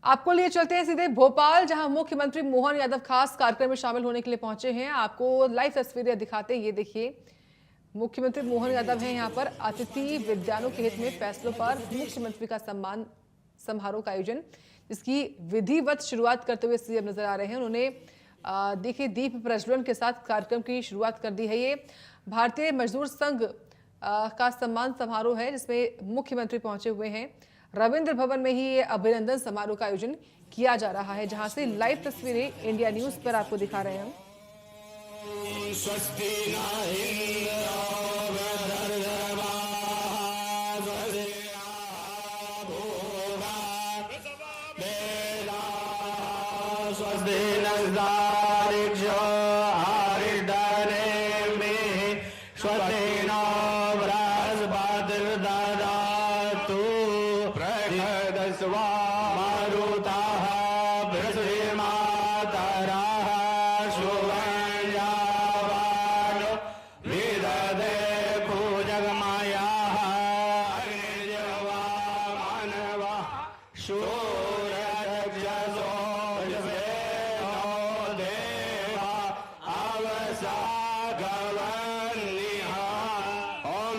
आपको लिए चलते हैं सीधे भोपाल, जहां मुख्यमंत्री मोहन यादव खास कार्यक्रम में शामिल होने के लिए पहुंचे हैं। आपको लाइव तस्वीरें दिखाते हैं, ये देखिए मुख्यमंत्री मोहन यादव हैं यहाँ पर। अतिथि विद्वानों के हित में फैसलों पर मुख्यमंत्री का सम्मान समारोह का आयोजन, जिसकी विधिवत शुरुआत करते हुए सीएम नजर आ रहे हैं। उन्होंने देखिए दीप प्रज्वलन के साथ कार्यक्रम की शुरुआत कर दी है। ये भारतीय मजदूर संघ का सम्मान समारोह है, जिसमें मुख्यमंत्री पहुंचे हुए हैं। रविंद्र भवन में ही ये अभिनंदन समारोह का आयोजन किया जा रहा है, जहां से लाइव तस्वीरें इंडिया न्यूज पर आपको दिखा रहे हैं।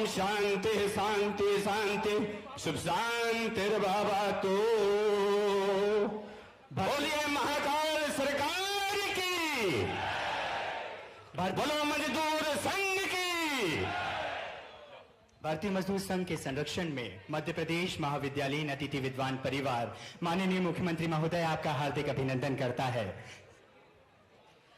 शांति शांति शांति शुभ शांति बाबा तो बोलिए महाकाल सरकार की, बोलो मजदूर संघ की। भारतीय मजदूर संघ के संरक्षण में मध्य प्रदेश महाविद्यालयीन अतिथि विद्वान परिवार माननीय मुख्यमंत्री महोदय आपका हार्दिक अभिनंदन करता है।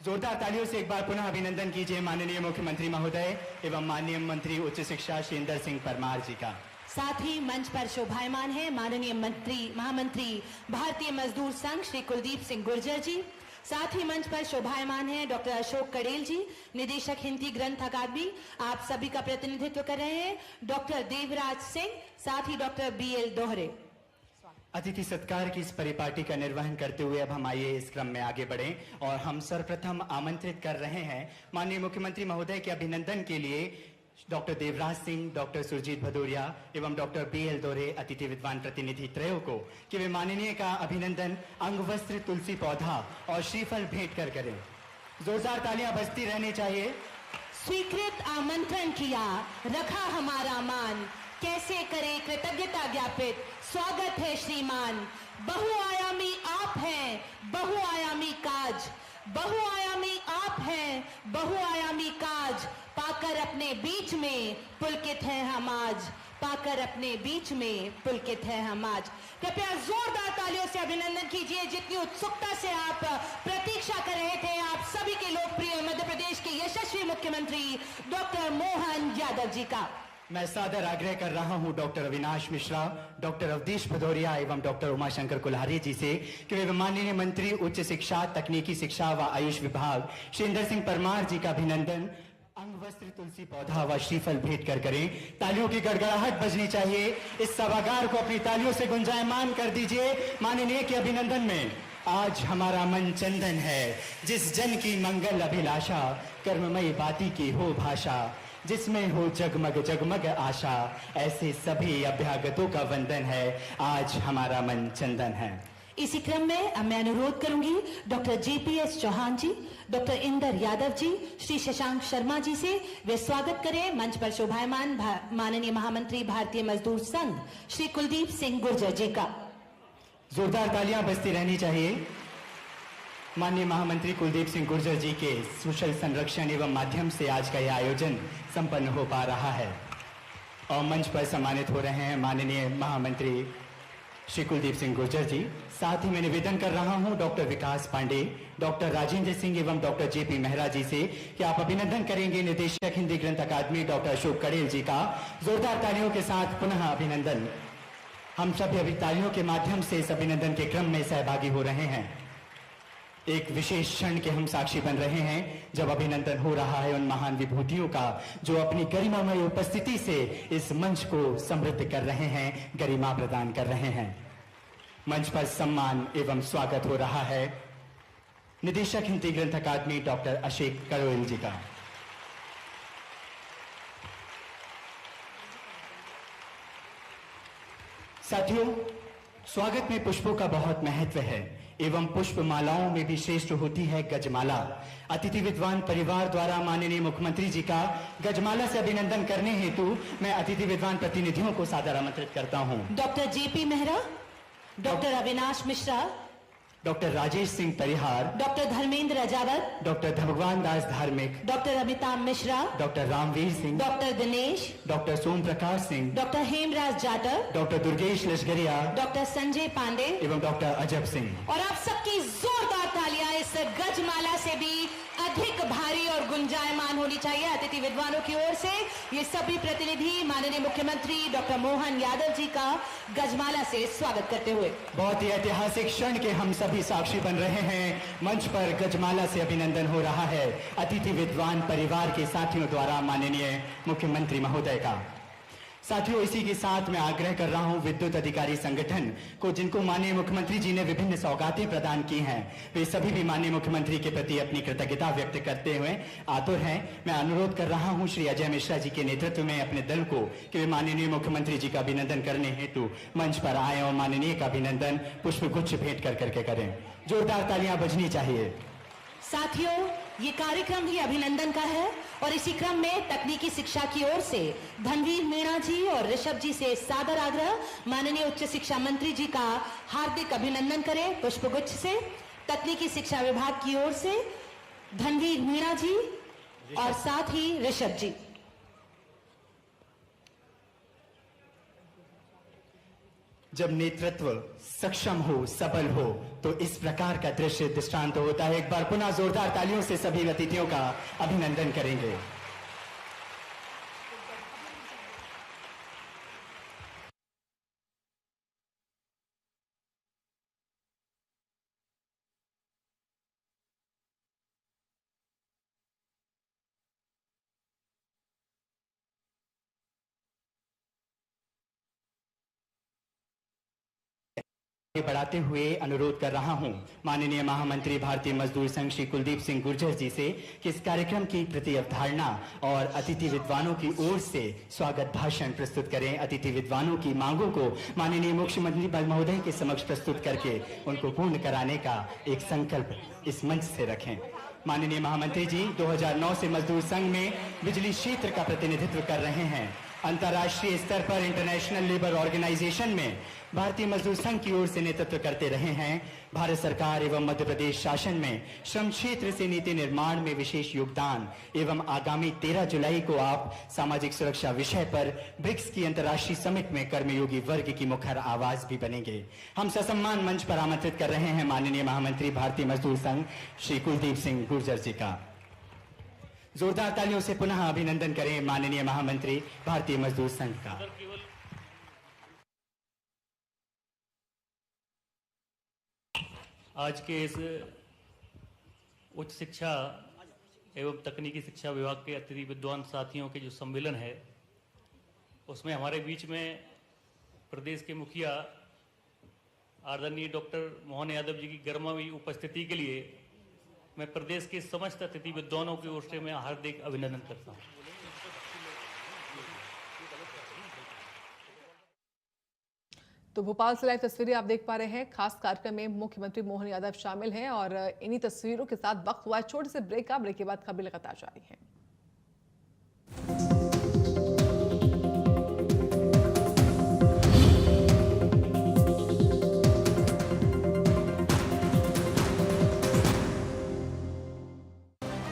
जोरदार तालियों से एक बार पुनः अभिनंदन कीजिए माननीय मुख्यमंत्री महोदय एवं माननीय मंत्री उच्च शिक्षा श्री इंदर सिंह परमार जी का। साथ ही मंच पर शोभायमान है माननीय महामंत्री भारतीय मजदूर संघ श्री कुलदीप सिंह गुर्जर जी। साथ ही मंच पर शोभायमान है डॉक्टर अशोक कड़ेल जी, निदेशक हिंदी ग्रंथ अकादमी, आप सभी का प्रतिनिधित्व कर रहे हैं डॉक्टर देवराज सिंह, साथ ही डॉक्टर BL दोहरे। अतिथि सत्कार की इस परिपाटी का निर्वहन करते हुए अब हम आइए इस क्रम में आगे बढ़ें और हम सर्वप्रथम आमंत्रित कर रहे हैं माननीय मुख्यमंत्री महोदय के अभिनंदन के लिए डॉक्टर देवराज सिंह, डॉक्टर सुरजीत भदौरिया एवं डॉक्टर BL दोहरे अतिथि विद्वान प्रतिनिधि त्रयों को कि वे माननीय का अभिनंदन अंगवस्त्र, तुलसी पौधा और श्रीफल भेंट कर करें। जोरदार तालियां बजती रहनी चाहिए। स्वीकृत आमंत्रण किया, रखा हमारा मान, कैसे करे कृतज्ञता ज्ञापित, स्वागत है श्रीमान। बहुआयामी आप हैं, बहुआयामी काज, बहुआयामी आप हैं, बहुआयामी काज, पाकर अपने बीच में पुलकित है हम आज, पाकर अपने बीच में पुलकित है हम आज। कृपया जोरदार तालियों से अभिनंदन कीजिए जितनी उत्सुकता से आप प्रतीक्षा कर रहे थे आप सभी के लोकप्रिय मध्य प्रदेश के यशस्वी मुख्यमंत्री डॉक्टर मोहन यादव जी का। मैं सादर आग्रह कर रहा हूं डॉक्टर अविनाश मिश्रा, डॉक्टर अवधेश भदौरिया एवं डॉक्टर उमाशंकर कुल्हारी जी से कि वे माननीय मंत्री उच्च शिक्षा, तकनीकी शिक्षा व आयुष विभाग श्री इंदर सिंह परमार जी का अभिनंदन अंगवस्त्र, तुलसी पौधा व श्रीफल भेंट कर करें। तालियों की गड़गड़ाहट बजनी चाहिए। इस सभागार को अपनी तालियों से गुंजायमान कर दीजिए माननीय के अभिनंदन में। आज हमारा मन चंदन है, जिस जन की मंगल अभिलाषा, कर्ममयी बाती की हो भाषा, जिसमें हो जगमग जगमग आशा, ऐसे सभी अभ्यागतों का वंदन है, आज हमारा मन चंदन है। इसी क्रम में अब मैं अनुरोध करूंगी डॉक्टर JPS चौहान जी, डॉक्टर इंदर यादव जी, श्री शशांक शर्मा जी से वे स्वागत करें मंच पर शोभायमान माननीय महामंत्री भारतीय मजदूर संघ श्री कुलदीप सिंह गुर्जर जी का। जोरदार तालियां बजती रहनी चाहिए। माननीय महामंत्री कुलदीप सिंह गुर्जर जी के कुशल संरक्षण एवं माध्यम से आज का यह आयोजन संपन्न हो पा रहा है और मंच पर सम्मानित हो रहे हैं माननीय महामंत्री श्री कुलदीप सिंह गुर्जर जी। साथ ही मैं निवेदन कर रहा हूं डॉक्टर विकास पांडे, डॉक्टर राजेंद्र सिंह एवं डॉक्टर JP मेहरा जी से कि आप अभिनंदन करेंगे निदेशक हिंदी ग्रंथ अकादमी डॉक्टर अशोक कड़ेल जी का। जोरदार तालियों के साथ पुनः अभिनंदन। हम सभी अभी तालियों के माध्यम से इस अभिनंदन के क्रम में सहभागी हो रहे हैं। एक विशेष क्षण के हम साक्षी बन रहे हैं जब अभिनंदन हो रहा है उन महान विभूतियों का जो अपनी गरिमामय उपस्थिति से इस मंच को समृद्ध कर रहे हैं, गरिमा प्रदान कर रहे हैं। मंच पर सम्मान एवं स्वागत हो रहा है निदेशक हिंदी ग्रंथ अकादमी डॉक्टर अशोक कड़ेल जी का। साथियों, स्वागत में पुष्पों का बहुत महत्व है एवं पुष्प मालाओं में भी श्रेष्ठ होती है गजमाला। अतिथि विद्वान परिवार द्वारा माननीय मुख्यमंत्री जी का गजमाला से अभिनंदन करने हेतु मैं अतिथि विद्वान प्रतिनिधियों को सादर आमंत्रित करता हूं। Doctor JP Mehra, doctor Avinash Mishra, doctor Rajesh Singh Parihar, doctor Dharmendra Ajawat, doctor Bhagwan Das Dharmik, doctor Amitabh Mishra, doctor Ramveer Singh, doctor Dinesh, doctor Som Prakash Singh, doctor Hemraj Jatav, doctor Durgesh Lashkariya doctor Sanjay Pandey एवं डॉक्टर अजब सिंह। और आप सबकी जोरदार तालियां इस गजमाला से भी अधिक भारी और गुंजायमान होनी चाहिए अतिथि विद्वानों की ओर से। ये सभी प्रतिनिधि माननीय मुख्यमंत्री डॉक्टर मोहन यादव जी का गजमाला से स्वागत करते हुए। बहुत ही ऐतिहासिक क्षण के हम सभी साक्षी बन रहे हैं। मंच पर गजमाला से अभिनंदन हो रहा है अतिथि विद्वान परिवार के साथियों द्वारा माननीय मुख्यमंत्री महोदय का। साथियों, इसी के साथ मैं आग्रह कर रहा हूं विद्युत अधिकारी संगठन को, जिनको माननीय मुख्यमंत्री जी ने विभिन्न सौगातें प्रदान की हैं, वे सभी भी माननीय मुख्यमंत्री के प्रति अपनी कृतज्ञता व्यक्त करते हुए आतुर हैं। मैं अनुरोध कर रहा हूं श्री अजय मिश्रा जी के नेतृत्व में अपने दल को कि वे माननीय मुख्यमंत्री जी का अभिनंदन करने हेतु मंच पर आए और माननीय का अभिनंदन पुष्प गुच्छ भेंट कर करके करें। जोरदार तालियां बजनी चाहिए। साथियों, ये कार्यक्रम ही अभिनंदन का है और इसी क्रम में तकनीकी शिक्षा की ओर से धनवीर मीणा जी और ऋषभ जी से सादर आग्रह, माननीय उच्च शिक्षा मंत्री जी का हार्दिक अभिनंदन करें पुष्पगुच्छ से। तकनीकी शिक्षा विभाग की ओर से धनवीर मीणा जी और साथ ही ऋषभ जी। जब नेतृत्व सक्षम हो, सबल हो, तो इस प्रकार का दृश्य दृष्टांत होता है। एक बार पुनः जोरदार तालियों से सभी अतिथियों का अभिनंदन करेंगे। बढ़ाते हुए अनुरोध कर रहा हूं माननीय महामंत्री भारतीय मजदूर संघ श्री कुलदीप सिंह गुर्जर जी से कि इस कार्यक्रम की प्रति अवधारणा और अतिथि विद्वानों की ओर से स्वागत भाषण प्रस्तुत करें। अतिथि विद्वानों की मांगों को माननीय मुख्यमंत्री महोदय के समक्ष प्रस्तुत करके उनको पूर्ण कराने का एक संकल्प इस मंच से रखें। माननीय महामंत्री जी 2009 से मजदूर संघ में बिजली क्षेत्र का प्रतिनिधित्व कर रहे हैं। अंतर्राष्ट्रीय स्तर पर इंटरनेशनल लेबर ऑर्गेनाइजेशन में भारतीय मजदूर संघ की ओर से नेतृत्व करते रहे हैं। भारत सरकार एवं मध्य प्रदेश शासन में श्रम क्षेत्र से नीति निर्माण में विशेष योगदान एवं आगामी 13 जुलाई को आप सामाजिक सुरक्षा विषय पर ब्रिक्स की अंतर्राष्ट्रीय समिट में कर्मयोगी वर्ग की मुखर आवाज भी बनेंगे। हम ससम्मान मंच पर आमंत्रित कर रहे हैं माननीय महामंत्री भारतीय मजदूर संघ श्री कुलदीप सिंह गुर्जर जी का। जोरदार तालियों से पुनः अभिनंदन करें माननीय महामंत्री भारतीय मजदूर संघ का। आज के इस उच्च शिक्षा एवं तकनीकी शिक्षा विभाग के अतिथि विद्वान साथियों के जो सम्मेलन है, उसमें हमारे बीच में प्रदेश के मुखिया आदरणीय डॉक्टर मोहन यादव जी की गर्मावी उपस्थिति के लिए मैं प्रदेश के समस्त अतिथि विद्वानों की ओर से मैं हार्दिक अभिनंदन करता हूँ। तो भोपाल से लाइव तस्वीरें आप देख पा रहे हैं। खास कार्यक्रम में मुख्यमंत्री मोहन यादव शामिल हैं और इन्हीं तस्वीरों के साथ वक्त हुआ छोटे से ब्रेक का। ब्रेक के बाद खबरें लगातार जारी हैं।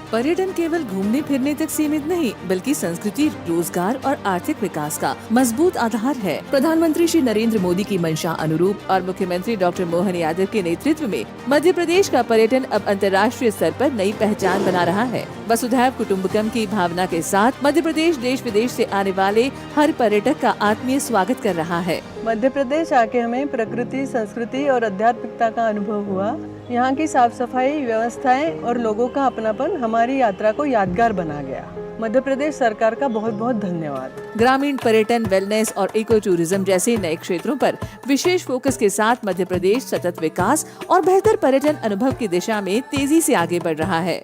पर्यटन केवल घूमने फिरने तक सीमित नहीं, बल्कि संस्कृति, रोजगार और आर्थिक विकास का मजबूत आधार है। प्रधानमंत्री श्री नरेंद्र मोदी की मंशा अनुरूप और मुख्यमंत्री डॉक्टर मोहन यादव के नेतृत्व में मध्य प्रदेश का पर्यटन अब अंतर्राष्ट्रीय स्तर पर नई पहचान बना रहा है। वसुधैव कुटुम्बकम की भावना के साथ मध्य प्रदेश देश विदेश से आने वाले हर पर्यटक का आत्मीय स्वागत कर रहा है। मध्य प्रदेश आके हमें प्रकृति, संस्कृति और आध्यात्मिकता का अनुभव हुआ। यहाँ की साफ सफाई, व्यवस्थाएं और लोगों का अपनापन हमारी यात्रा को यादगार बना गया। मध्य प्रदेश सरकार का बहुत बहुत धन्यवाद। ग्रामीण पर्यटन, वेलनेस और इको टूरिज्म जैसे नए क्षेत्रों पर विशेष फोकस के साथ मध्य प्रदेश सतत विकास और बेहतर पर्यटन अनुभव की दिशा में तेजी से आगे बढ़ रहा है।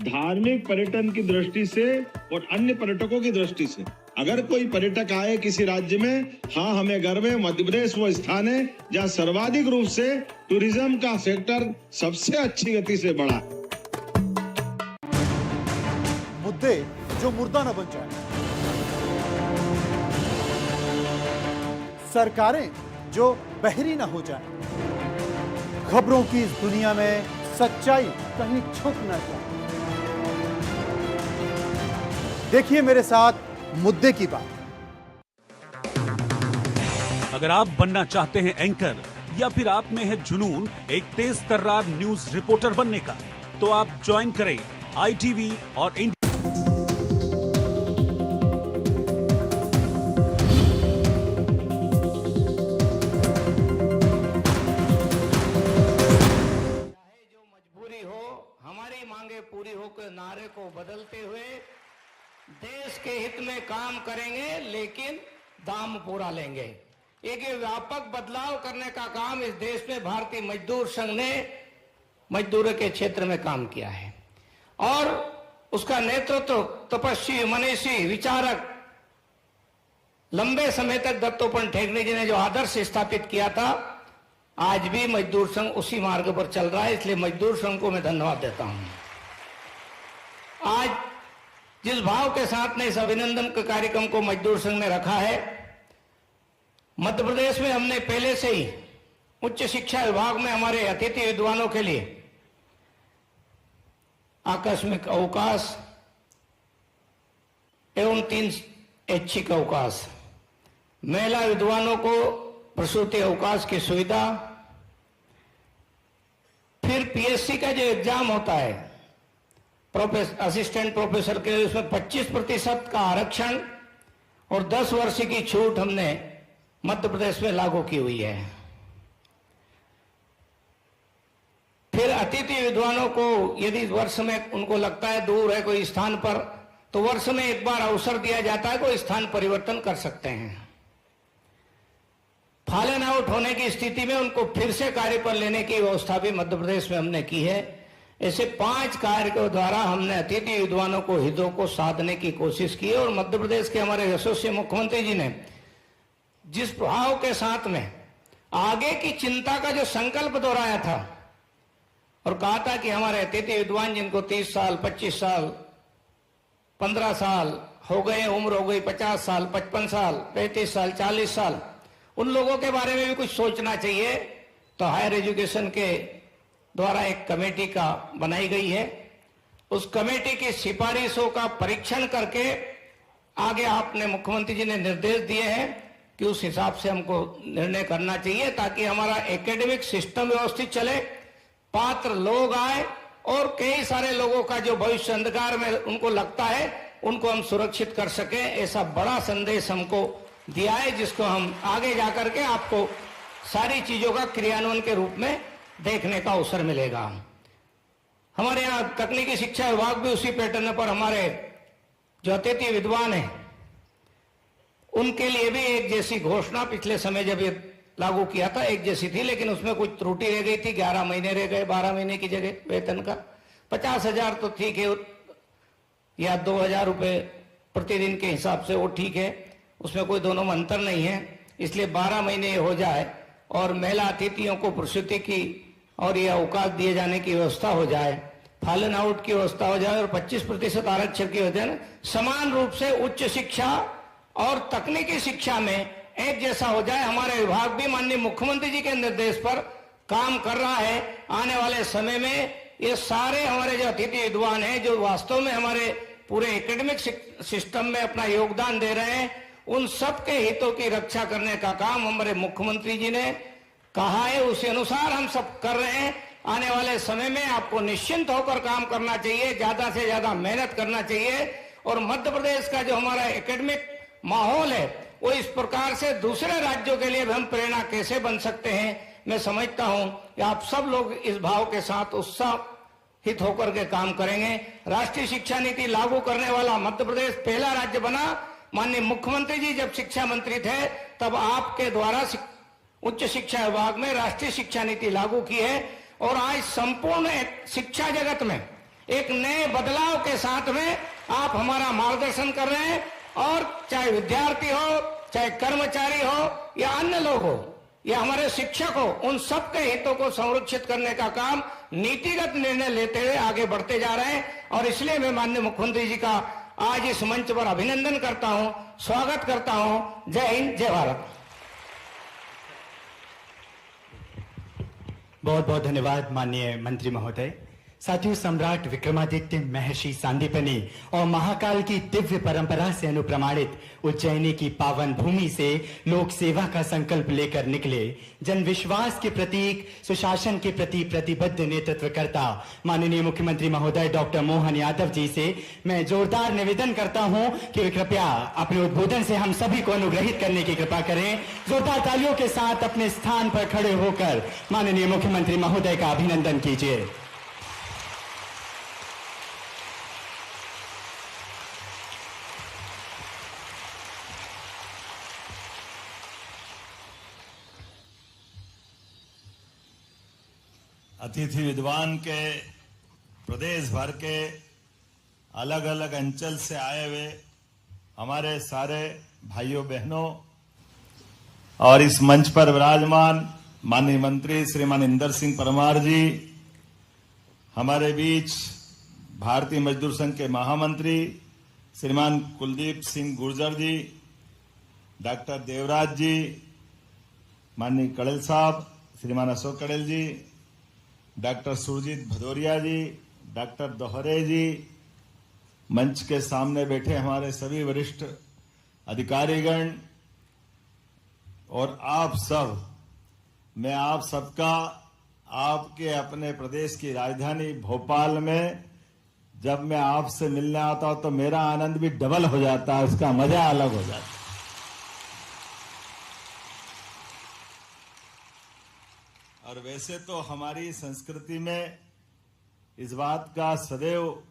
धार्मिक पर्यटन की दृष्टि से और अन्य पर्यटकों की दृष्टि से अगर कोई पर्यटक आए किसी राज्य में, हाँ हमें गर्व है मध्य प्रदेश वो स्थान है जहाँ सर्वाधिक रूप से टूरिज्म का सेक्टर सबसे अच्छी गति से बढ़ा। मुद्दे जो मुर्दा न बन जाए, सरकारें जो बहरी न हो जाए, खबरों की इस दुनिया में सच्चाई कहीं छुप न जाए। देखिए मेरे साथ मुद्दे की बात। अगर आप बनना चाहते हैं एंकर या फिर आप में है जुनून एक तेज तर्रार न्यूज रिपोर्टर बनने का, तो आप ज्वाइन करें ITV और जो मजबूरी हो, हमारी मांगे पूरी हो के नारे को बदलते हुए देश के हित में काम करेंगे, लेकिन दाम पूरा लेंगे। एक व्यापक बदलाव करने का काम इस देश में भारतीय मजदूर संघ ने मजदूरों के क्षेत्र में काम किया है और उसका नेतृत्व तपस्वी, मनीषी, विचारक, लंबे समय तक दत्तोपंत ठेंगड़ी जी ने जो आदर्श स्थापित किया था, आज भी मजदूर संघ उसी मार्ग पर चल रहा है। इसलिए मजदूर संघ को मैं धन्यवाद देता हूं। आज जिस भाव के साथ ने इस अभिनंदन के कार्यक्रम को मजदूर संघ ने रखा है, मध्य प्रदेश में हमने पहले से ही उच्च शिक्षा विभाग में हमारे अतिथि विद्वानों के लिए आकस्मिक अवकाश एवं 3 ऐच्छिक अवकाश, महिला विद्वानों को प्रसूति अवकाश की सुविधा, फिर PSC का जो एग्जाम होता है असिस्टेंट प्रोफेसर के लिए, उसमें 25% का आरक्षण और 10 वर्ष की छूट हमने मध्य प्रदेश में लागू की हुई है। फिर अतिथि विद्वानों को यदि वर्ष में उनको लगता है दूर है कोई स्थान पर, तो वर्ष में एक बार अवसर दिया जाता है, कोई स्थान परिवर्तन कर सकते हैं। फॉलन आउट होने की स्थिति में उनको फिर से कार्य पर लेने की व्यवस्था भी मध्य प्रदेश में हमने की है। ऐसे 5 कार्य के द्वारा हमने अतिथि विद्वानों को हितों को साधने की कोशिश की है और मध्य प्रदेश के हमारे यशस्वी मुख्यमंत्री जी ने जिस भाव के साथ में आगे की चिंता का जो संकल्प दोहराया था और कहा था कि हमारे अतिथि विद्वान जिनको 30 साल, 25 साल, 15 साल हो गए, उम्र हो गई 50 साल, 55 साल, 35 साल, 40 साल, उन लोगों के बारे में भी कुछ सोचना चाहिए। तो हायर एजुकेशन के द्वारा एक कमेटी का बनाई गई है। उस कमेटी की सिफारिशों का परीक्षण करके आगे आपने मुख्यमंत्री जी ने निर्देश दिए हैं कि उस हिसाब से हमको निर्णय करना चाहिए, ताकि हमारा एकेडमिक सिस्टम व्यवस्थित चले, पात्र लोग आए और कई सारे लोगों का जो भविष्य अंधकार में उनको लगता है उनको हम सुरक्षित कर सके। ऐसा बड़ा संदेश हमको दिया है, जिसको हम आगे जाकर के आपको सारी चीजों का क्रियान्वयन के रूप में देखने का अवसर मिलेगा। हमारे यहाँ तकनीकी शिक्षा विभाग भी उसी पैटर्न पर हमारे जो अतिथि विद्वान हैं उनके लिए भी एक जैसी घोषणा पिछले समय जब ये लागू किया था एक जैसी थी, लेकिन उसमें कुछ त्रुटि रह गई थी। 11 महीने रह गए 12 महीने की जगह वेतन का। 50,000 तो ठीक है, या 2,000 रुपये प्रतिदिन के हिसाब से वो ठीक है, उसमें कोई दोनों में अंतर नहीं है। इसलिए 12 महीने हो जाए और महिला अतिथियों को प्रसूति की और ये अवकाश दिए जाने की व्यवस्था हो जाए, फॉलन आउट की व्यवस्था हो जाए और 25% आरक्षण की वजह से समान रूप से उच्च शिक्षा और तकनीकी शिक्षा में एक जैसा हो जाए। हमारे विभाग भी माननीय मुख्यमंत्री जी के निर्देश पर काम कर रहा है। आने वाले समय में ये सारे हमारे जो अतिथि विद्वान हैं, जो वास्तव में हमारे पूरे एकेडमिक सिस्टम में अपना योगदान दे रहे हैं, उन सबके हितों की रक्षा करने का काम हमारे मुख्यमंत्री जी ने कहा है, उसी अनुसार हम सब कर रहे हैं। आने वाले समय में आपको निश्चिंत होकर काम करना चाहिए, ज्यादा से ज्यादा मेहनत करना चाहिए और मध्य प्रदेश का जो हमारा एकेडमिक माहौल है वो इस प्रकार से दूसरे राज्यों के लिए भी हम प्रेरणा कैसे बन सकते हैं। मैं समझता हूं कि आप सब लोग इस भाव के साथ उत्साहित होकर के काम करेंगे। राष्ट्रीय शिक्षा नीति लागू करने वाला मध्य प्रदेश पहला राज्य बना। माननीय मुख्यमंत्री जी जब शिक्षा मंत्री थे तब आपके द्वारा उच्च शिक्षा विभाग में राष्ट्रीय शिक्षा नीति लागू की है और आज संपूर्ण शिक्षा जगत में एक नए बदलाव के साथ में आप हमारा मार्गदर्शन कर रहे हैं। और चाहे विद्यार्थी हो, चाहे कर्मचारी हो या अन्य लोग हो या हमारे शिक्षक हो, उन सबके हितों को संरक्षित करने का काम नीतिगत निर्णय लेते हुए आगे बढ़ते जा रहे हैं। और इसलिए मैं माननीय मुख्यमंत्री जी का आज इस मंच पर अभिनंदन करता हूं, स्वागत करता हूं। जय हिंद, जय भारत। बहुत बहुत धन्यवाद माननीय मंत्री महोदय। साथियों, सम्राट विक्रमादित्य, महर्षि सांदीपनि और महाकाल की दिव्य परंपरा से अनुप्रमाणित उज्जैनी की पावन भूमि से लोक सेवा का संकल्प लेकर निकले जन विश्वास के प्रतीक, सुशासन के प्रति प्रतिबद्ध नेतृत्वकर्ता माननीय मुख्यमंत्री महोदय डॉक्टर मोहन यादव जी से मैं जोरदार निवेदन करता हूं कि वे कृपया अपने उद्बोधन से हम सभी को अनुग्रहित करने की कृपा करें। जोरदार तालियों के साथ अपने स्थान पर खड़े होकर माननीय मुख्यमंत्री महोदय का अभिनंदन कीजिए। अतिथि विद्वान के प्रदेश भर के अलग अलग अंचल से आए हुए हमारे सारे भाइयों बहनों और इस मंच पर विराजमान माननीय मंत्री श्रीमान इंदर सिंह परमार जी, हमारे बीच भारतीय मजदूर संघ के महामंत्री श्रीमान कुलदीप सिंह गुर्जर जी, डॉक्टर देवराज जी, माननीय कड़ेल साहब, श्रीमान अशोक कड़ेल जी, डॉक्टर सुरजीत भदौरिया जी, डॉक्टर दोहरे जी, मंच के सामने बैठे हमारे सभी वरिष्ठ अधिकारीगण और आप सब, मैं आप सबका आपके अपने प्रदेश की राजधानी भोपाल में जब मैं आपसे मिलने आता हूं तो मेरा आनंद भी डबल हो जाता है, उसका मजा अलग हो जाता है। और वैसे तो हमारी संस्कृति में इस बात का सदैव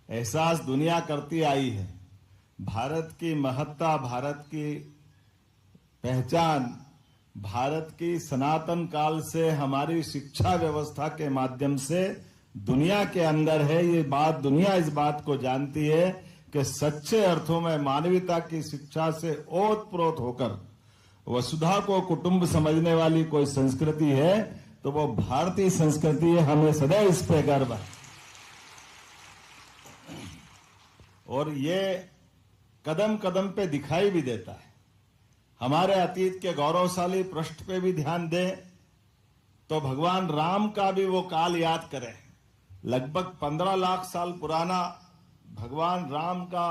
एहसास दुनिया करती आई है। भारत की महत्ता, भारत की पहचान, भारत की सनातन काल से हमारी शिक्षा व्यवस्था के माध्यम से दुनिया के अंदर है। ये बात, दुनिया इस बात को जानती है कि सच्चे अर्थों में मानवीयता की शिक्षा से ओतप्रोत होकर वसुधा को कुटुंब समझने वाली कोई संस्कृति है तो वो भारतीय संस्कृति है। हमें सदैव इस पे गर्व है और ये कदम कदम पे दिखाई भी देता है। हमारे अतीत के गौरवशाली पृष्ठ पे भी ध्यान दें तो भगवान राम का भी वो काल याद करें। लगभग 15 लाख साल पुराना भगवान राम का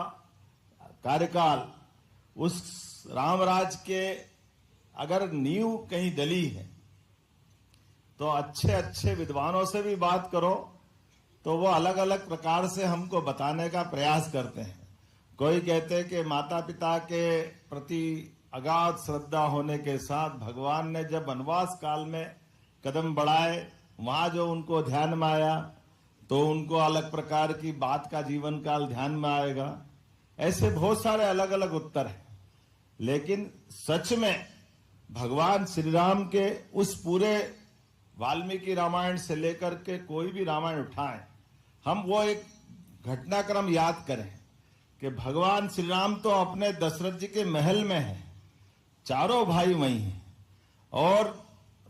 कार्यकाल, उस रामराज के अगर नींव कहीं डली है तो अच्छे अच्छे विद्वानों से भी बात करो तो वो अलग अलग प्रकार से हमको बताने का प्रयास करते हैं। कोई कहते हैं कि माता पिता के प्रति अगाध श्रद्धा होने के साथ भगवान ने जब वनवास काल में कदम बढ़ाए, वहां जो उनको ध्यान में आया तो उनको अलग प्रकार की बात का जीवन काल ध्यान में आएगा। ऐसे बहुत सारे अलग अलग उत्तर हैं, लेकिन सच में भगवान श्री राम के उस पूरे वाल्मीकि रामायण से लेकर के कोई भी रामायण उठाएं, हम वो एक घटनाक्रम याद करें कि भगवान श्री राम तो अपने दशरथ जी के महल में हैं, चारों भाई वहीं हैं और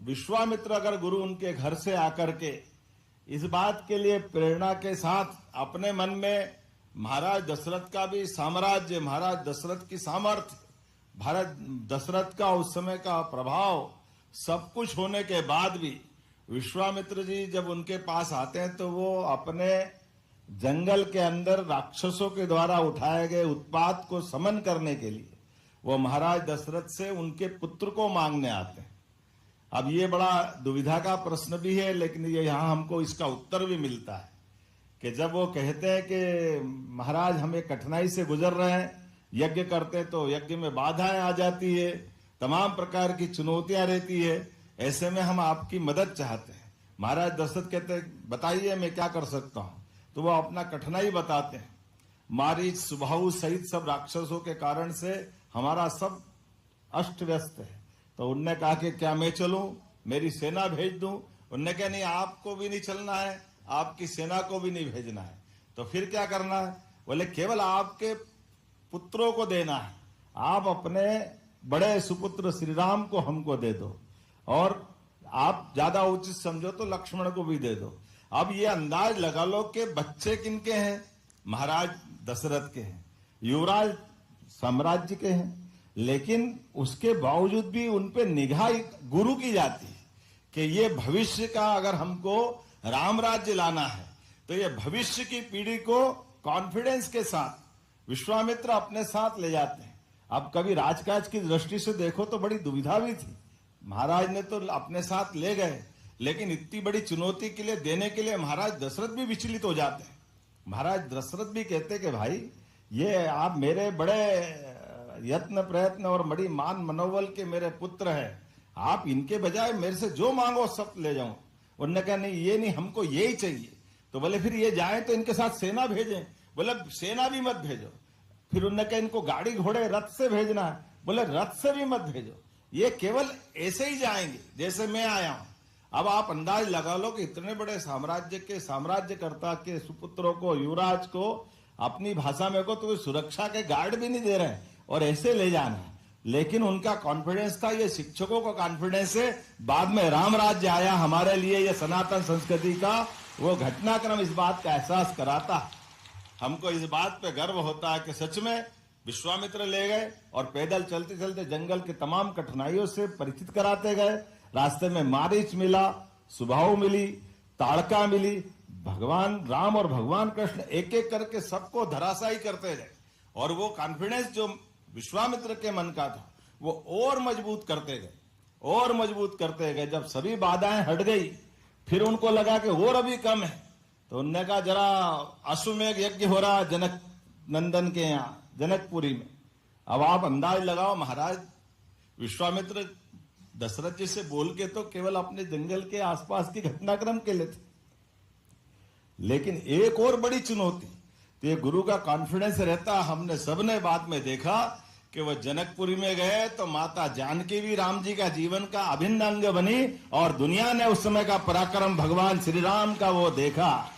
विश्वामित्र अगर गुरु उनके घर से आकर के इस बात के लिए प्रेरणा के साथ अपने मन में महाराज दशरथ का भी साम्राज्य, महाराज दशरथ की सामर्थ्य, भारत दशरथ का उस समय का प्रभाव, सब कुछ होने के बाद भी विश्वामित्र जी जब उनके पास आते हैं तो वो अपने जंगल के अंदर राक्षसों के द्वारा उठाए गए उत्पात को समन करने के लिए वो महाराज दशरथ से उनके पुत्र को मांगने आते हैं। अब ये बड़ा दुविधा का प्रश्न भी है, लेकिन ये यहाँ हमको इसका उत्तर भी मिलता है कि जब वो कहते हैं कि महाराज हम एक कठिनाई से गुजर रहे हैं, यज्ञ करते तो यज्ञ में बाधाएं आ जाती है, तमाम प्रकार की चुनौतियां रहती है, ऐसे में हम आपकी मदद चाहते हैं। महाराज दशरथ कहते हैं बताइए मैं क्या कर सकता हूं, तो वो अपना कठिनाई बताते हैं। मारीच, सुबाहु सहित सब राक्षसों के कारण से हमारा सब अस्त व्यस्त है। तो उनने कहा कि क्या मैं चलूं, मेरी सेना भेज दूं? उनने कहा नहीं, आपको भी नहीं चलना है, आपकी सेना को भी नहीं भेजना है। तो फिर क्या करना है? बोले केवल आपके पुत्रों को देना है, आप अपने बड़े सुपुत्र श्री राम को हमको दे दो, और आप ज्यादा उचित समझो तो लक्ष्मण को भी दे दो। अब ये अंदाज लगा लो कि बच्चे किनके हैं, महाराज दशरथ के हैं, युवराज साम्राज्य के हैं, लेकिन उसके बावजूद भी उनपे निगाह गुरु की जाती है कि ये भविष्य का, अगर हमको राम राज्य लाना है तो ये भविष्य की पीढ़ी को कॉन्फिडेंस के साथ विश्वामित्र अपने साथ ले जाते हैं। अब कभी राजकाज की दृष्टि से देखो तो बड़ी दुविधा भी थी, महाराज ने तो अपने साथ ले गए, लेकिन इतनी बड़ी चुनौती के लिए देने के लिए महाराज दशरथ भी विचलित हो जाते हैं। महाराज दशरथ भी कहते कि भाई ये आप मेरे बड़े यत्न प्रयत्न और बड़ी मान मनोबल के मेरे पुत्र हैं, आप इनके बजाय मेरे से जो मांगो सब ले जाऊं। उन्होंने कहा नहीं, ये नहीं, हमको यही चाहिए। तो बोले फिर ये जाए तो इनके साथ सेना भेजें। बोले सेना भी मत भेजो। फिर उन्होंने कहा इनको गाड़ी घोड़े रथ से भेजना है। बोले रथ से भी मत भेजो, ये केवल ऐसे ही जाएंगे जैसे मैं आया हूं। अब आप अंदाज लगा लो कि इतने बड़े साम्राज्य के साम्राज्यकर्ता के सुपुत्रों को, युवराज को अपनी भाषा में को तो सुरक्षा के गार्ड भी नहीं दे रहे और ऐसे ले जाना है। लेकिन उनका कॉन्फिडेंस था, ये शिक्षकों का कॉन्फिडेंस है। बाद में राम राज्य आया हमारे लिए, ये सनातन संस्कृति का वो घटनाक्रम इस बात का एहसास कराता है। हमको इस बात पे गर्व होता है कि सच में विश्वामित्र ले गए और पैदल चलते चलते जंगल के तमाम कठिनाइयों से परिचित कराते गए। रास्ते में मारीच मिला, सुबाहु मिली, ताड़का मिली। भगवान राम और भगवान कृष्ण एक एक करके सबको धराशायी करते गए, और वो कॉन्फिडेंस जो विश्वामित्र के मन का था वो और मजबूत करते गए, और मजबूत करते गए। जब सभी बाधाएं हट गई, फिर उनको लगा कि और अभी कम है, तो उन्होंने कहा जरा अश्वमेध यज्ञ हो रहा जनक नंदन के यहाँ जनकपुरी में। अब आप अंदाज लगाओ, महाराज विश्वामित्र दशरथ जी से बोल के तो केवल अपने जंगल के आसपास की घटनाक्रम के लिए थे, लेकिन एक और बड़ी चुनौती तो ये गुरु का कॉन्फिडेंस रहता। हमने सबने बाद में देखा कि वो जनकपुरी में गए तो माता जानकी भी राम जी का जीवन का अभिन्न अंग बनी, और दुनिया ने उस समय का पराक्रम भगवान श्री राम का वो देखा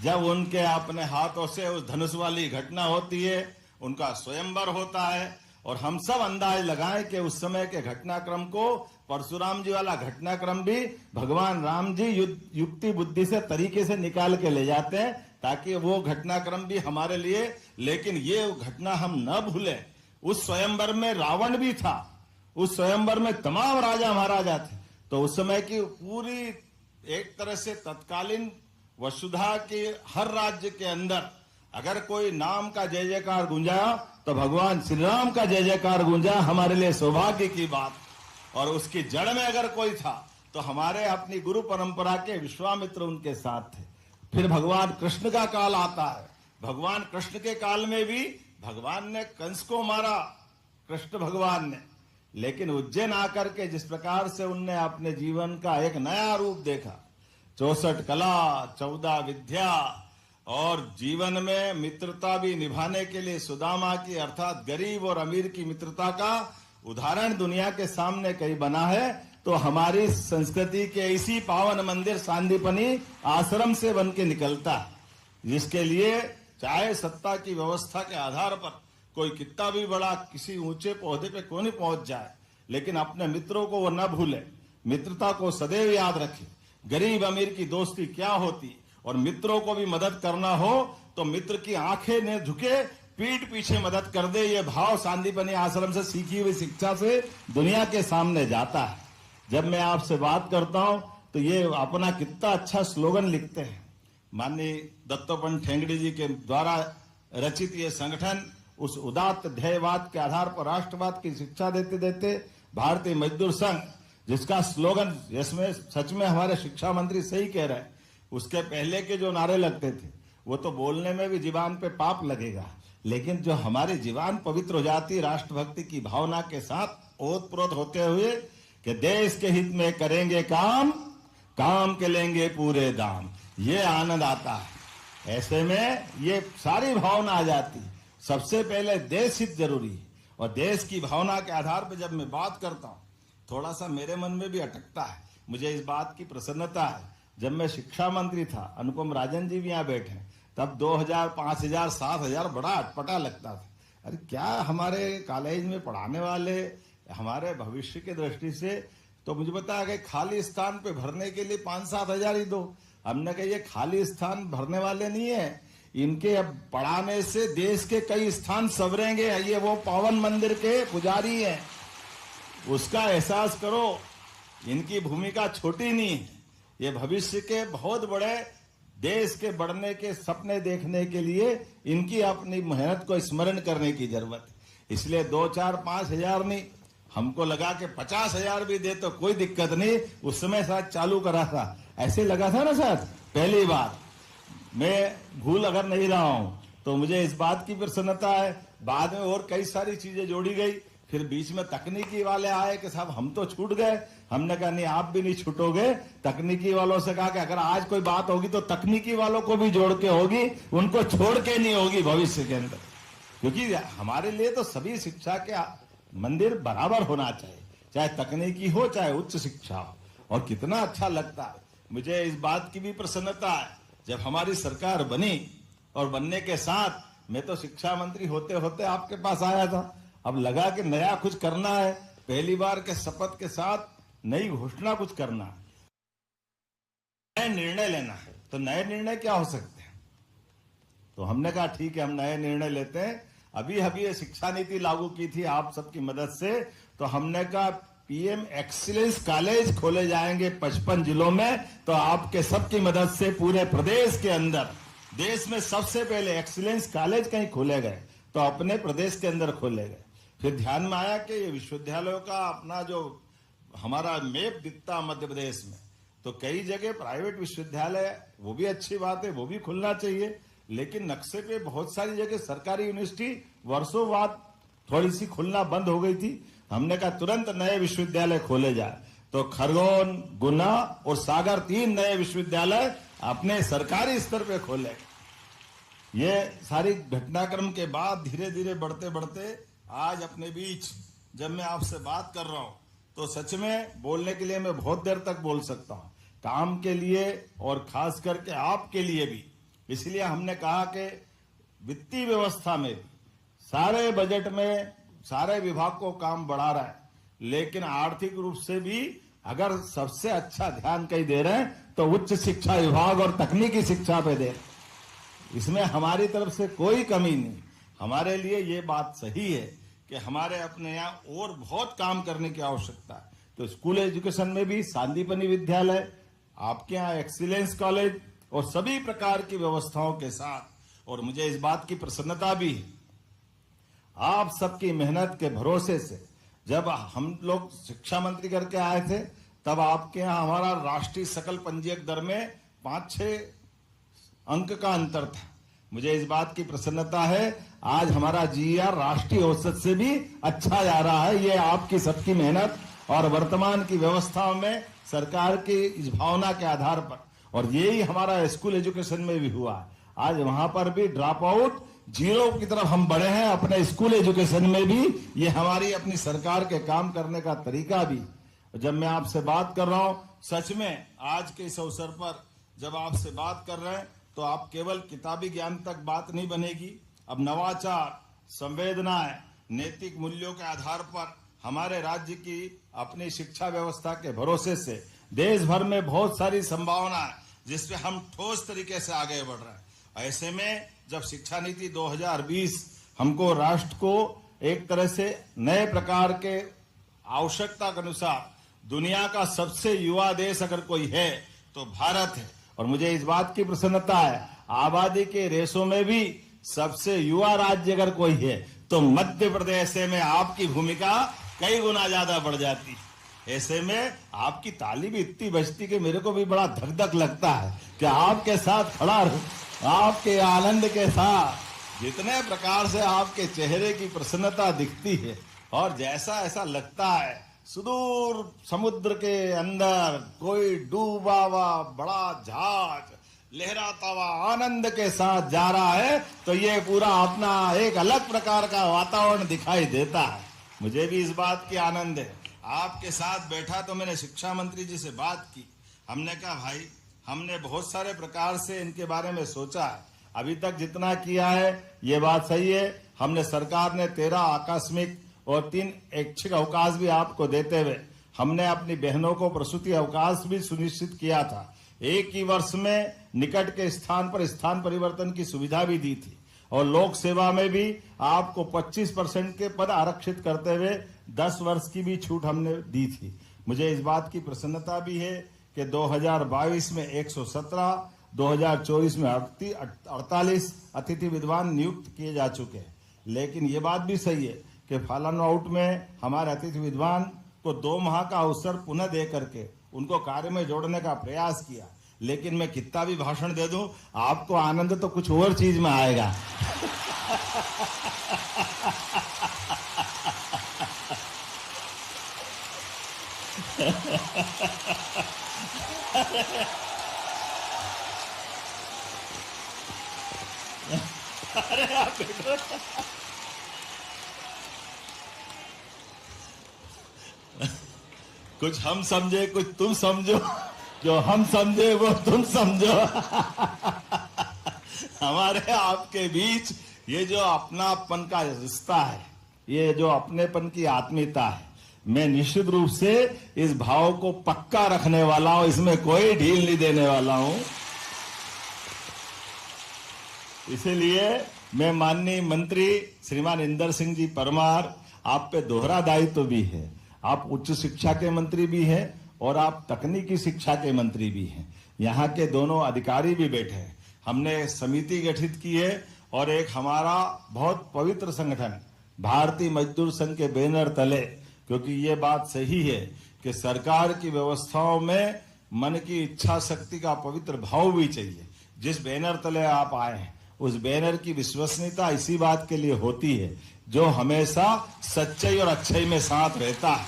जब उनके अपने हाथों से उस धनुष वाली घटना होती है, उनका स्वयंवर होता है। और हम सब अंदाज लगाएं कि उस समय के घटनाक्रम को, परशुराम जी वाला घटनाक्रम भी भगवान राम जी युक्ति बुद्धि से तरीके से निकाल के ले जाते हैं, ताकि वो घटनाक्रम भी हमारे लिए, लेकिन ये घटना हम न भूलें। उस स्वयंवर में रावण भी था, उस स्वयंवर में तमाम राजा महाराजा थे। तो उस समय की पूरी एक तरह से तत्कालीन वसुधा के हर राज्य के अंदर अगर कोई नाम का जय जयकार गूंजा तो भगवान श्री राम का जय जयकार गूंजा, हमारे लिए सौभाग्य की बात। और उसकी जड़ में अगर कोई था तो हमारे अपनी गुरु परंपरा के विश्वामित्र उनके साथ थे। फिर भगवान कृष्ण का काल आता है। भगवान कृष्ण के काल में भी भगवान ने कंस को मारा, कृष्ण भगवान ने, लेकिन उज्जैन आकर के जिस प्रकार से उनने अपने जीवन का एक नया रूप देखा, 64 कला, 14 विद्या, और जीवन में मित्रता भी निभाने के लिए सुदामा की अर्थात गरीब और अमीर की मित्रता का उदाहरण दुनिया के सामने कहीं बना है। तो हमारी संस्कृति के इसी पावन मंदिर सांदीपनी आश्रम से बन के निकलता है, जिसके लिए चाहे सत्ता की व्यवस्था के आधार पर कोई कितना भी बड़ा किसी ऊंचे पौधे पे क्यों नहीं पहुंच जाए, लेकिन अपने मित्रों को वो न भूले, मित्रता को सदैव याद रखे। गरीब अमीर की दोस्ती क्या होती, और मित्रों को भी मदद करना हो तो मित्र की आंखें न झुके, पीठ पीछे मदद कर दे, ये भाव सांदीपनी आश्रम से सीखी हुई शिक्षा से दुनिया के सामने जाता है। जब मैं आपसे बात करता हूं तो ये अपना कितना अच्छा स्लोगन लिखते हैं। माननीय दत्तोपंत ठेंगड़ी जी के द्वारा रचित ये संगठन उस उदात्त ध्येयवाद के आधार पर राष्ट्रवाद की शिक्षा देते देते भारतीय मजदूर संघ, जिसका स्लोगन, जिसमें सच में हमारे शिक्षा मंत्री सही कह रहे हैं, उसके पहले के जो नारे लगते थे वो तो बोलने में भी जीवान पे पाप लगेगा, लेकिन जो हमारी जीवान पवित्र हो जाती राष्ट्रभक्ति की भावना के साथ ओतप्रोत होते हुए कि देश के हित में करेंगे काम, काम के लेंगे पूरे दाम, ये आनंद आता है। ऐसे में ये सारी भावना आ जाती। सबसे पहले देश हित जरूरी है, और देश की भावना के आधार पर जब मैं बात करता हूं थोड़ा सा मेरे मन में भी अटकता है। मुझे इस बात की प्रसन्नता है, जब मैं शिक्षा मंत्री था, अनुपम राजन जी भी यहाँ बैठे, तब 2000, 5000, 7000 बड़ा अटपटा लगता था। अरे क्या हमारे कॉलेज में पढ़ाने वाले हमारे भविष्य के दृष्टि से, तो मुझे बताया कि खाली स्थान पे भरने के लिए 5-7 हजार ही दो। हमने कहा ये खाली स्थान भरने वाले नहीं है, इनके अब पढ़ाने से देश के कई स्थान संवरेंगे। ये वो पावन मंदिर के पुजारी हैं, उसका एहसास करो। इनकी भूमिका छोटी नहीं है, ये भविष्य के बहुत बड़े देश के बढ़ने के सपने देखने के लिए इनकी अपनी मेहनत को स्मरण करने की जरूरत है। इसलिए 2-4-5 हजार नहीं, हमको लगा कि 50 हजार भी दे तो कोई दिक्कत नहीं। उस समय शायद चालू करा था, ऐसे लगा था ना शायद पहली बार। मैं भूल अगर नहीं रहा हूं तो मुझे इस बात की प्रसन्नता है। बाद में और कई सारी चीजें जोड़ी गई, फिर बीच में तकनीकी वाले आए कि साहब हम तो छूट गए। हमने कहा नहीं, आप भी नहीं छूटोगे। तकनीकी वालों से कहा कि अगर आज कोई बात होगी तो तकनीकी वालों को भी जोड़ के होगी, उनको छोड़ के नहीं होगी भविष्य के अंदर। क्योंकि हमारे लिए तो सभी शिक्षा के मंदिर बराबर होना चाहिए, चाहे तकनीकी हो चाहे उच्च शिक्षा हो। और कितना अच्छा लगता है, मुझे इस बात की भी प्रसन्नता है, जब हमारी सरकार बनी और बनने के साथ मैं तो शिक्षा मंत्री होते होते आपके पास आया था। अब लगा कि नया कुछ करना है, पहली बार के शपथ के साथ नई घोषणा कुछ करना है, नए निर्णय लेना है। तो नए निर्णय क्या हो सकते हैं? तो हमने कहा ठीक है, हम नए निर्णय लेते हैं। अभी ये शिक्षा नीति लागू की थी आप सबकी मदद से, तो हमने कहा पीएम एक्सीलेंस कॉलेज खोले जाएंगे 55 जिलों में। तो आपके सबकी मदद से पूरे प्रदेश के अंदर देश में सबसे पहले एक्सीलेंस कॉलेज कहीं खोले गए, तो अपने प्रदेश के अंदर खोले गए। फिर ध्यान में आया कि ये विश्वविद्यालयों का अपना जो हमारा मैप दिखता मध्य प्रदेश में, तो कई जगह प्राइवेट विश्वविद्यालय, वो भी अच्छी बात है, वो भी खुलना चाहिए। लेकिन नक्शे पे बहुत सारी जगह सरकारी यूनिवर्सिटी वर्षों बाद थोड़ी सी खुलना बंद हो गई थी। हमने कहा तुरंत नए विश्वविद्यालय खोले जाए। तो खरगोन, गुना और सागर 3 नए विश्वविद्यालय अपने सरकारी स्तर पे खोले। ये सारी घटनाक्रम के बाद धीरे धीरे बढ़ते बढ़ते आज अपने बीच जब मैं आपसे बात कर रहा हूं, तो सच में बोलने के लिए मैं बहुत देर तक बोल सकता हूं, काम के लिए और खास करके आपके लिए भी। इसलिए हमने कहा कि वित्तीय व्यवस्था में सारे बजट में सारे विभाग को काम बढ़ा रहा है, लेकिन आर्थिक रूप से भी अगर सबसे अच्छा ध्यान कहीं दे रहे हैं तो उच्च शिक्षा विभाग और तकनीकी शिक्षा पे दे। इसमें हमारी तरफ से कोई कमी नहीं। हमारे लिए ये बात सही है कि हमारे अपने यहाँ और बहुत काम करने की आवश्यकता है। तो स्कूल एजुकेशन में भी सांदीपनि विद्यालय, आपके यहाँ एक्सीलेंस कॉलेज और सभी प्रकार की व्यवस्थाओं के साथ। और मुझे इस बात की प्रसन्नता भी है, आप सबकी मेहनत के भरोसे से जब हम लोग शिक्षा मंत्री करके आए थे, तब आपके यहाँ हमारा राष्ट्रीय सकल पंजीयक दर में 5-6 अंक का अंतर था। मुझे इस बात की प्रसन्नता है, आज हमारा जीआर राष्ट्रीय औसत से भी अच्छा जा रहा है। ये आपकी सबकी मेहनत और वर्तमान की व्यवस्थाओं में सरकार की इस भावना के आधार पर, और यही हमारा स्कूल एजुकेशन में भी हुआ है। आज वहां पर भी ड्रॉप आउट 0 की तरफ हम बढ़े हैं अपने स्कूल एजुकेशन में भी। ये हमारी अपनी सरकार के काम करने का तरीका भी। जब मैं आपसे बात कर रहा हूं, सच में आज के इस अवसर पर जब आपसे बात कर रहे हैं, तो आप केवल किताबी ज्ञान तक बात नहीं बनेगी। अब नवाचार, संवेदनाएं, नैतिक मूल्यों के आधार पर हमारे राज्य की अपनी शिक्षा व्यवस्था के भरोसे से देश भर में बहुत सारी संभावना है, जिसपे हम ठोस तरीके से आगे बढ़ रहे हैं। ऐसे में जब शिक्षा नीति 2020 हमको राष्ट्र को एक तरह से नए प्रकार के आवश्यकता के अनुसार दुनिया का सबसे युवा देश अगर कोई है तो भारत है। और मुझे इस बात की प्रसन्नता है, आबादी के रेशों में भी सबसे युवा राज्य अगर कोई है तो मध्य प्रदेश में आपकी भूमिका कई गुना ज्यादा बढ़ जाती है। ऐसे में आपकी ताली भी इतनी बजती कि मेरे को भी बड़ा धक धक लगता है कि आपके साथ खड़ा रहूं, आपके आनंद के साथ जितने प्रकार से आपके चेहरे की प्रसन्नता दिखती है, और जैसा ऐसा लगता है सुदूर समुद्र के अंदर कोई डूबा हुआ बड़ा जहाज लहराता हुआ आनंद के साथ जा रहा है, तो ये पूरा अपना एक अलग प्रकार का वातावरण दिखाई देता है। मुझे भी इस बात की आनंद है। आपके साथ बैठा तो मैंने शिक्षा मंत्री जी से बात की, हमने कहा भाई हमने बहुत सारे प्रकार से इनके बारे में सोचा है, अभी तक जितना किया है ये बात सही है, हमने सरकार ने 13 आकस्मिक और 3 ऐच्छिक अवकाश भी आपको देते हुए हमने अपनी बहनों को प्रसूति अवकाश भी सुनिश्चित किया था। एक ही वर्ष में निकट के स्थान पर स्थान परिवर्तन की सुविधा भी दी थी और लोक सेवा में भी आपको 25% के पद आरक्षित करते हुए 10 वर्ष की भी छूट हमने दी थी। मुझे इस बात की प्रसन्नता भी है कि 2022 में 117, 2024 में 48 अतिथि विद्वान नियुक्त किए जा चुके हैं। लेकिन ये बात भी सही है कि फॉलन आउट में हमारे अतिथि विद्वान को 2 माह का अवसर पुनः दे करके उनको कार्य में जोड़ने का प्रयास किया। लेकिन मैं कितना भी भाषण दे दूं, आपको आनंद तो कुछ और चीज में आएगा। अरे आप बैठो। कुछ हम समझे, कुछ तुम समझो, जो हम समझे वो तुम समझो। हमारे आपके बीच ये जो अपनापन का रिश्ता है, ये जो अपनेपन की आत्मीयता है, मैं निश्चित रूप से इस भाव को पक्का रखने वाला हूं, इसमें कोई ढील नहीं देने वाला हूं। इसीलिए मैं माननीय मंत्री श्रीमान इंदर सिंह जी परमार, आप पे दोहरा दायित्व भी है। आप उच्च शिक्षा के मंत्री भी हैं और आप तकनीकी शिक्षा के मंत्री भी हैं। यहाँ के दोनों अधिकारी भी बैठे हैं। हमने समिति गठित की है और एक हमारा बहुत पवित्र संगठन भारतीय मजदूर संघ के बैनर तले, क्योंकि ये बात सही है कि सरकार की व्यवस्थाओं में मन की इच्छा शक्ति का पवित्र भाव भी चाहिए। जिस बैनर तले आप आए हैं उस बैनर की विश्वसनीयता इसी बात के लिए होती है जो हमेशा सच्चाई और अच्छाई में साथ रहता है।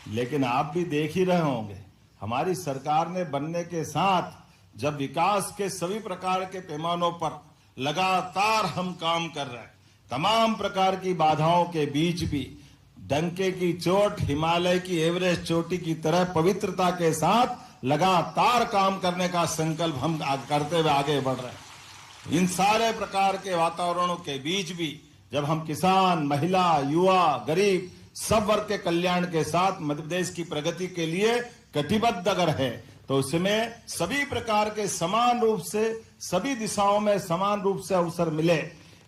लेकिन आप भी देख ही रहे होंगे, हमारी सरकार ने बनने के साथ जब विकास के सभी प्रकार के पैमानों पर लगातार हम काम कर रहे हैं, तमाम प्रकार की बाधाओं के बीच भी डंके की चोट हिमालय की एवरेस्ट चोटी की तरह पवित्रता के साथ लगातार काम करने का संकल्प हम करते हुए आगे बढ़ रहे हैं। इन सारे प्रकार के वातावरणों के बीच भी जब हम किसान, महिला, युवा, गरीब सब वर्ग के कल्याण के साथ मध्य प्रदेश की प्रगति के लिए कटिबद्ध अगर है तो उसमें सभी प्रकार के समान रूप से सभी दिशाओं में समान रूप से अवसर मिले।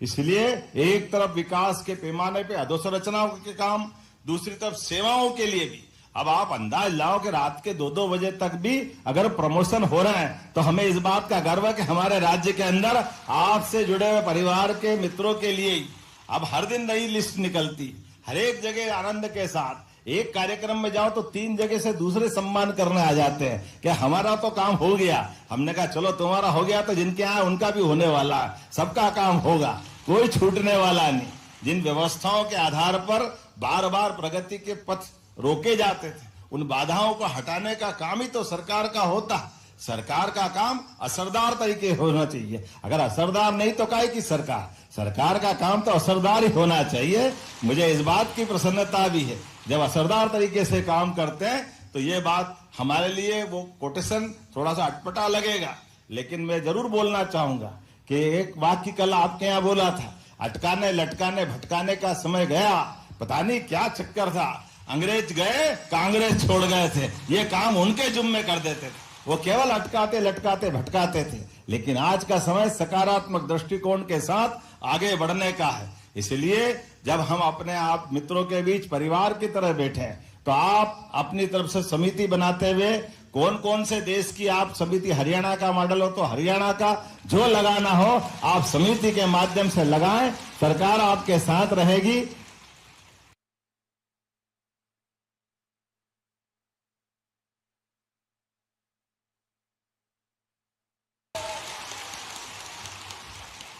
इसलिए एक तरफ विकास के पैमाने पे अधोसंरचनाओं के काम, दूसरी तरफ सेवाओं के लिए भी। अब आप अंदाज लाओ कि रात के 2-2 बजे तक भी अगर प्रमोशन हो रहा है तो हमें इस बात का गर्व है कि हमारे राज्य के अंदर आपसे जुड़े हुए परिवार के मित्रों के लिए ही अब हर दिन नई लिस्ट निकलती, हर एक जगह आनंद के साथ। एक कार्यक्रम में जाओ तो 3 जगह से दूसरे सम्मान करने आ जाते हैं कि हमारा तो काम हो गया। हमने कहा चलो तुम्हारा हो गया तो जिनके यहाँ उनका भी होने वाला है, सबका काम होगा, कोई छूटने वाला नहीं। जिन व्यवस्थाओं के आधार पर बार बार प्रगति के पथ रोके जाते थे, उन बाधाओं को हटाने का काम ही तो सरकार का होता। सरकार का काम असरदार तरीके होना चाहिए। अगर असरदार नहीं तो काहे की सरकार का काम तो असरदार ही होना चाहिए। मुझे इस बात की प्रसन्नता भी है, जब असरदार तरीके से काम करते हैं तो ये बात हमारे लिए वो कोटेशन थोड़ा सा अटपटा लगेगा, लेकिन मैं जरूर बोलना चाहूंगा कि एक वाक्य कल आपके यहाँ बोला था, अटकाने लटकाने भटकाने का समय गया। पता नहीं क्या चक्कर था, अंग्रेज गए कांग्रेस छोड़ गए थे, ये काम उनके जुम्मे कर देते थे। वो केवल अटकाते लटकाते भटकाते थे। लेकिन आज का समय सकारात्मक दृष्टिकोण के साथ आगे बढ़ने का है। इसलिए जब हम अपने आप मित्रों के बीच परिवार की तरह बैठे हैं तो आप अपनी तरफ से समिति बनाते हुए कौन कौन से देश की आप समिति, हरियाणा का मॉडल हो तो हरियाणा का, जो लगाना हो आप समिति के माध्यम से लगाएं, सरकार आपके साथ रहेगी।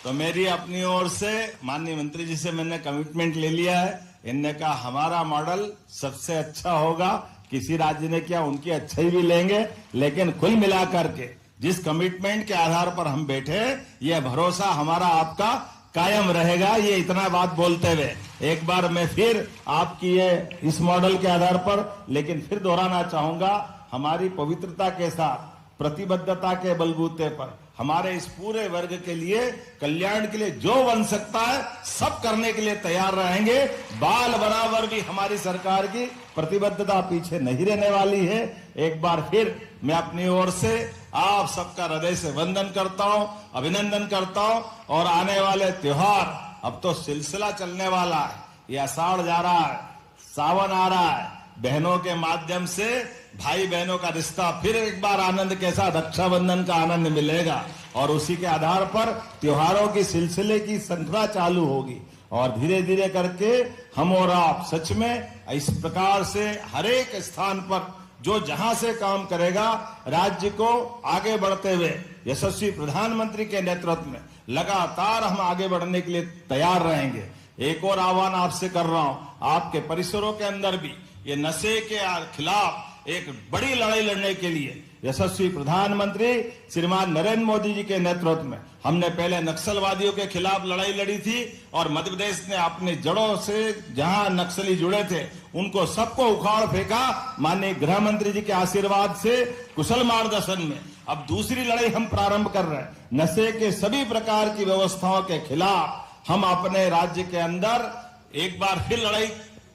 तो मेरी अपनी ओर से माननीय मंत्री जी से मैंने कमिटमेंट ले लिया है। इनने कहा हमारा मॉडल सबसे अच्छा होगा, किसी राज्य ने किया उनकी अच्छाई भी लेंगे, लेकिन कुल मिलाकर के जिस कमिटमेंट के आधार पर हम बैठे, यह भरोसा हमारा आपका कायम रहेगा। ये इतना बात बोलते हुए एक बार मैं फिर आपकी ये इस मॉडल के आधार पर लेकिन फिर दोहराना चाहूंगा, हमारी पवित्रता के साथ प्रतिबद्धता के बलबूते पर हमारे इस पूरे वर्ग के लिए, कल्याण के लिए जो बन सकता है सब करने के लिए तैयार रहेंगे। बाल बराबर भी हमारी सरकार की प्रतिबद्धता पीछे नहीं रहने वाली है। एक बार फिर मैं अपनी ओर से आप सबका हृदय से वंदन करता हूं, अभिनंदन करता हूं। और आने वाले त्योहार, अब तो सिलसिला चलने वाला है, ये आषाढ़ जा रहा है, सावन आ रहा है, बहनों के माध्यम से भाई बहनों का रिश्ता फिर एक बार आनंद के साथ रक्षाबंधन का आनंद मिलेगा और उसी के आधार पर त्योहारों की सिलसिले की श्रृंखला चालू होगी और धीरे धीरे करके हम और आप सच में इस प्रकार से हर एक स्थान पर जो जहां से काम करेगा, राज्य को आगे बढ़ते हुए यशस्वी प्रधानमंत्री के नेतृत्व में लगातार हम आगे बढ़ने के लिए तैयार रहेंगे। एक और आह्वान आपसे कर रहा हूं, आपके परिसरों के अंदर भी ये नशे के खिलाफ एक बड़ी लड़ाई लड़ने के लिए यशस्वी प्रधानमंत्री श्रीमान नरेंद्र मोदी जी के नेतृत्व में हमने पहले नक्सलवादियों के खिलाफ लड़ाई लड़ी थी और मध्य प्रदेश ने अपनी जड़ों से जहां नक्सली जुड़े थे उनको सबको उखाड़ फेंका। माननीय गृह मंत्री जी के आशीर्वाद से, कुशल मार्गदर्शन में अब दूसरी लड़ाई हम प्रारंभ कर रहे हैं। नशे के सभी प्रकार की व्यवस्थाओं के खिलाफ हम अपने राज्य के अंदर एक बार फिर लड़ाई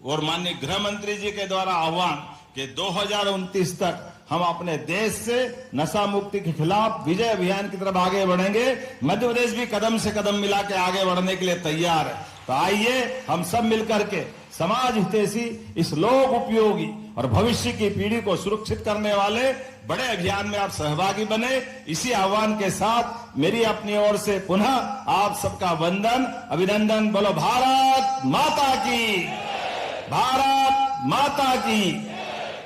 और माननीय गृह मंत्री जी के द्वारा आह्वान कि 2029 तक हम अपने देश से नशा मुक्ति के खिलाफ विजय अभियान की तरफ आगे बढ़ेंगे। मध्य प्रदेश भी कदम से कदम मिला के आगे बढ़ने के लिए तैयार है। तो आइए हम सब मिलकर के समाज हितैषी, इस लोक उपयोगी और भविष्य की पीढ़ी को सुरक्षित करने वाले बड़े अभियान में आप सहभागी बने। इसी आह्वान के साथ मेरी अपनी ओर से पुनः आप सबका वंदन, अभिनंदन। बोलो भारत माता की, भारत माता की,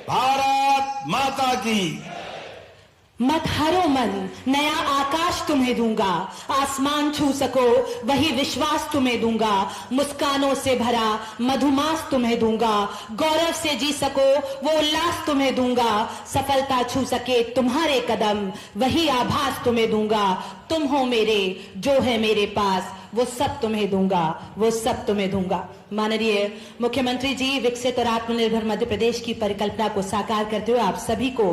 भारत माता की। मत हारो मन, नया आकाश तुम्हें दूंगा, आसमान छू सको वही विश्वास तुम्हें दूंगा, मुस्कानों से भरा मधुमास तुम्हें दूंगा, गौरव से जी सको वो उल्लास तुम्हें दूंगा, सफलता छू सके तुम्हारे कदम वही आभास तुम्हें दूंगा, तुम हो मेरे जो है मेरे पास वो सब तुम्हें दूंगा, वो सब तुम्हें दूंगा। माननीय मुख्यमंत्री जी विकसित और आत्मनिर्भर मध्य प्रदेश की परिकल्पना को साकार करते हुए आप सभी को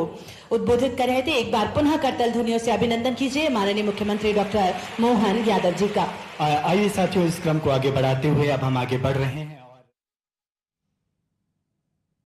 उद्बोधित कर रहे थे। एक बार पुनः करतल ध्वनियों से अभिनंदन कीजिए माननीय मुख्यमंत्री डॉक्टर मोहन यादव जी का। आइए साथियों, इस क्रम को आगे बढ़ाते हुए अब हम आगे बढ़ रहे हैं।